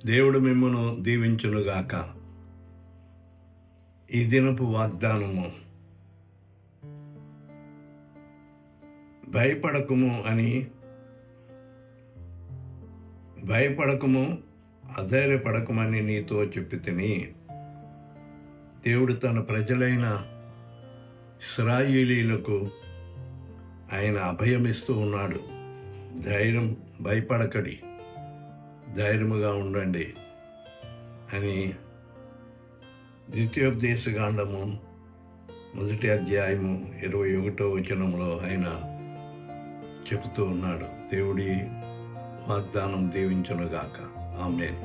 దేవుడు మిమ్మును దీవించునుగాక. ఈ దినపు వాగ్దానము, భయపడకుము అధైర్యపడకమని నీతో చెప్పితిని. దేవుడు తన ప్రజలైన ఇశ్రాయేలీయులకు ఆయన అభయమిస్తూ ఉన్నాడు. భయపడకడి, ధైర్యముగా ఉండండి అని ద్వితీయోపదేశకాండము 1వ అధ్యాయము 21వ వచనంలో ఆయన చెబుతూ ఉన్నాడు. దేవుడి వాగ్దానం దీవించునుగాక. ఆమేన్.